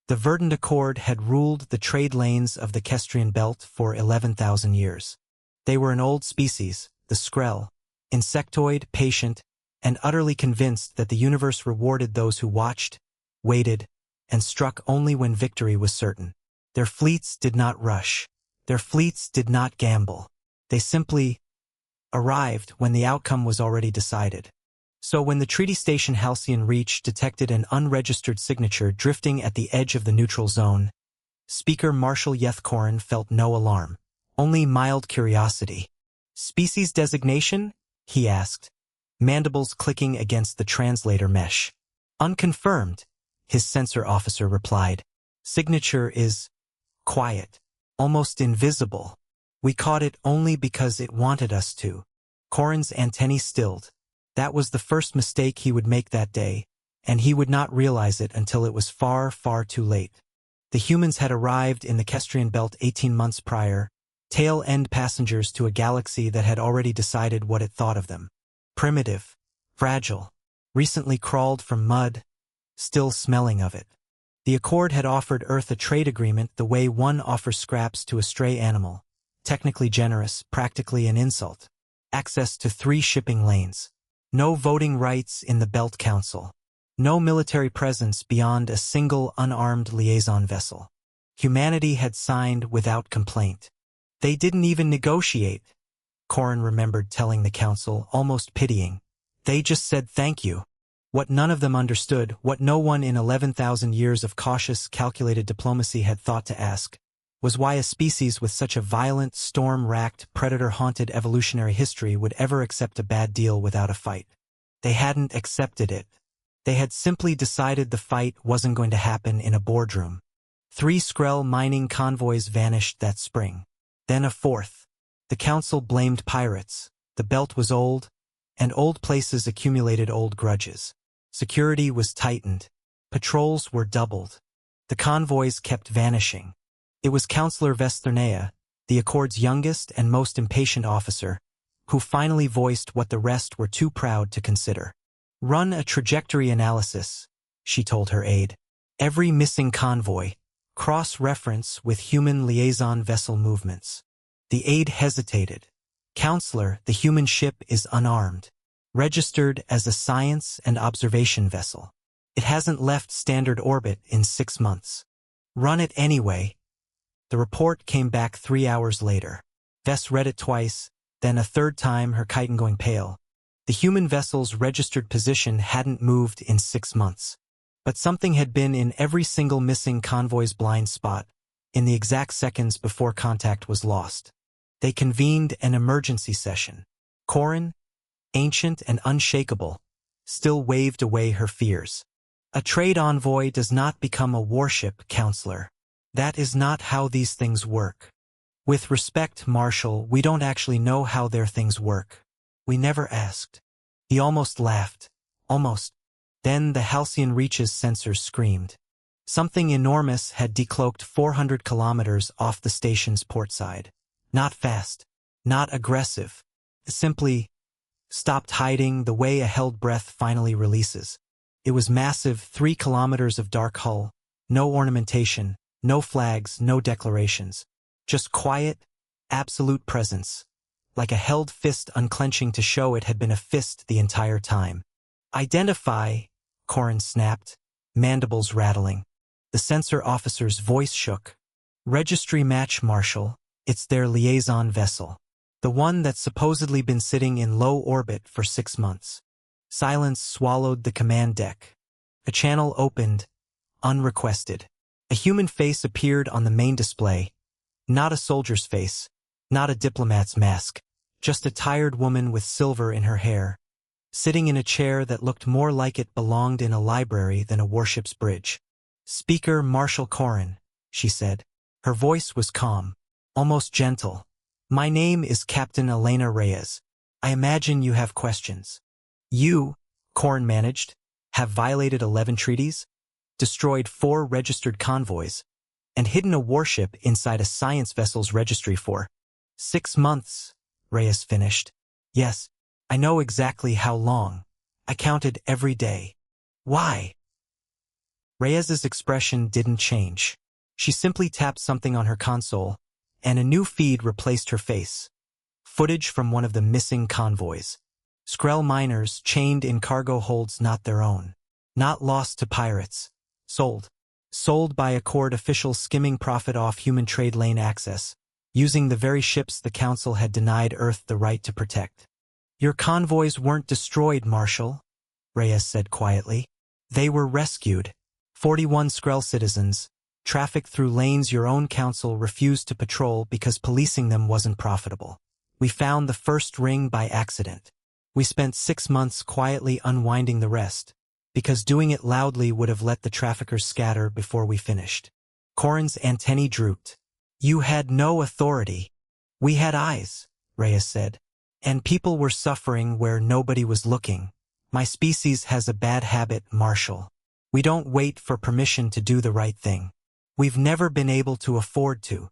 The Verdant Accord had ruled the trade lanes of the Kestrion Belt for 11,000 years. They were an old species, the Skrell, insectoid, patient, and utterly convinced that the universe rewarded those who watched, waited, and struck only when victory was certain. Their fleets did not rush. Their fleets did not gamble. They simply arrived when the outcome was already decided. So when the treaty station Halcyon Reach detected an unregistered signature drifting at the edge of the neutral zone, Speaker Marshal Yethkorin felt no alarm, only mild curiosity. "Species designation?" he asked, mandibles clicking against the translator mesh. "Unconfirmed," his sensor officer replied. "Signature is quiet, almost invisible. We caught it only because it wanted us to." Corin's antennae stilled. That was the first mistake he would make that day, and he would not realize it until it was far, far too late. The humans had arrived in the Kestrion Belt 18 months prior, tail-end passengers to a galaxy that had already decided what it thought of them. Primitive, fragile, recently crawled from mud, still smelling of it. The Accord had offered Earth a trade agreement the way one offers scraps to a stray animal, technically generous, practically an insult. Access to 3 shipping lanes. No voting rights in the Belt Council. No military presence beyond a single unarmed liaison vessel. Humanity had signed without complaint. They didn't even negotiate, Corin remembered telling the council, almost pitying. They just said thank you. What none of them understood, what no one in 11,000 years of cautious, calculated diplomacy had thought to ask, was why a species with such a violent, storm-racked, predator-haunted evolutionary history would ever accept a bad deal without a fight. They hadn't accepted it. They had simply decided the fight wasn't going to happen in a boardroom. 3 Skrell mining convoys vanished that spring. Then a 4th. The council blamed pirates. The belt was old, and old places accumulated old grudges. Security was tightened. Patrols were doubled. The convoys kept vanishing. It was Counselor Vesternea, the Accord's youngest and most impatient officer, who finally voiced what the rest were too proud to consider. "Run a trajectory analysis," she told her aide. "Every missing convoy, cross-reference with human liaison vessel movements." The aide hesitated. "Counselor, the human ship is unarmed, registered as a science and observation vessel. It hasn't left standard orbit in 6 months. Run it anyway." The report came back 3 hours later. Vess read it twice, then a third time, her chitin going pale. The human vessel's registered position hadn't moved in 6 months. But something had been in every single missing convoy's blind spot, in the exact seconds before contact was lost. They convened an emergency session. Corin, ancient and unshakable, still waved away her fears. "A trade envoy does not become a warship, Counselor. That is not how these things work. With respect, Marshal, we don't actually know how their things work. We never asked." He almost laughed. Almost. Then the Halcyon Reach's sensors screamed. Something enormous had decloaked 400 kilometers off the station's port side. Not fast. Not aggressive. Simply stopped hiding the way a held breath finally releases. It was massive, 3 kilometers of dark hull, no ornamentation, no flags, no declarations. Just quiet, absolute presence, like a held fist unclenching to show it had been a fist the entire time. "Identify," Corin snapped, mandibles rattling. The sensor officer's voice shook. "Registry match, Marshal. It's their liaison vessel. The one that's supposedly been sitting in low orbit for 6 months." Silence swallowed the command deck. A channel opened, unrequested. A human face appeared on the main display. Not a soldier's face, not a diplomat's mask, just a tired woman with silver in her hair, sitting in a chair that looked more like it belonged in a library than a warship's bridge. "Speaker Marshal Corin," she said. Her voice was calm, almost gentle. "My name is Captain Elena Reyes. I imagine you have questions. You," Corin managed, "have violated 11 treaties, destroyed 4 registered convoys, and hidden a warship inside a science vessel's registry for 6 months, Reyes finished. "Yes, I know exactly how long. I counted every day." "Why?" Reyes's expression didn't change. She simply tapped something on her console, and a new feed replaced her face. Footage from one of the missing convoys. Skrell miners chained in cargo holds not their own. Not lost to pirates. Sold. Sold by Accord officials skimming profit off human trade lane access, using the very ships the Council had denied Earth the right to protect. Your convoys weren't destroyed, Marshal, Reyes said quietly. They were rescued. 41 Skrell citizens, trafficked through lanes your own council refused to patrol because policing them wasn't profitable. We found the first ring by accident. We spent 6 months quietly unwinding the rest, because doing it loudly would have let the traffickers scatter before we finished. Corrin's antennae drooped. You had no authority. We had eyes, Reyes said. And people were suffering where nobody was looking. My species has a bad habit, Marshal. We don't wait for permission to do the right thing. We've never been able to afford to.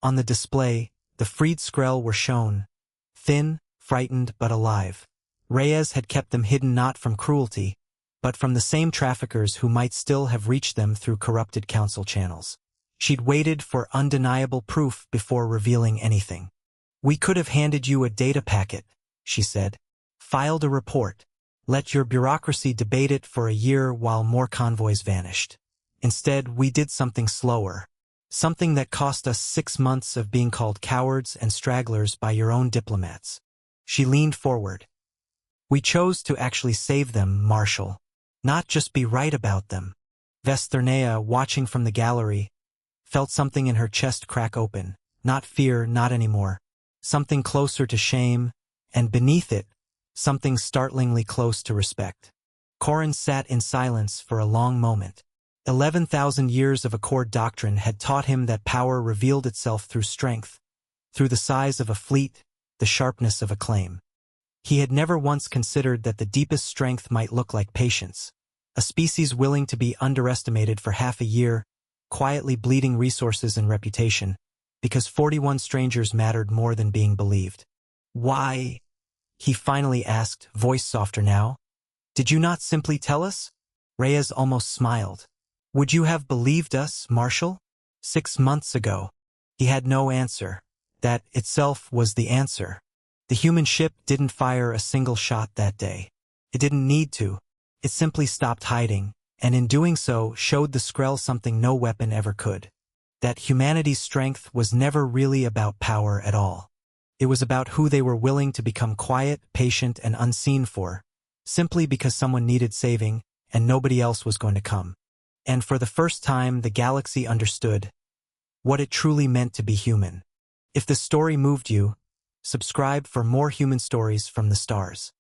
On the display, the freed Skrell were shown. Thin, frightened, but alive. Reyes had kept them hidden not from cruelty, but from the same traffickers who might still have reached them through corrupted council channels. She'd waited for undeniable proof before revealing anything. We could have handed you a data packet, she said. Filed a report. Let your bureaucracy debate it for a year while more convoys vanished. Instead, we did something slower. Something that cost us 6 months of being called cowards and stragglers by your own diplomats. She leaned forward. We chose to actually save them, Marshal. Not just be right about them. Vesternea, watching from the gallery, felt something in her chest crack open. Not fear, not anymore. Something closer to shame, and beneath it, something startlingly close to respect. Corrin sat in silence for a long moment. 11,000 years of Accord doctrine had taught him that power revealed itself through strength, through the size of a fleet, the sharpness of a claim. He had never once considered that the deepest strength might look like patience, a species willing to be underestimated for half a year, quietly bleeding resources and reputation, because 41 strangers mattered more than being believed. Why? He finally asked, voice softer now. Did you not simply tell us? Reyes almost smiled. Would you have believed us, Marshal? 6 months ago. He had no answer. That itself was the answer. The human ship didn't fire a single shot that day. It didn't need to. It simply stopped hiding, and in doing so showed the Skrell something no weapon ever could. That humanity's strength was never really about power at all. It was about who they were willing to become quiet, patient, and unseen for, simply because someone needed saving, and nobody else was going to come. And for the first time, the galaxy understood what it truly meant to be human. If the story moved you, subscribe for more human stories from the stars.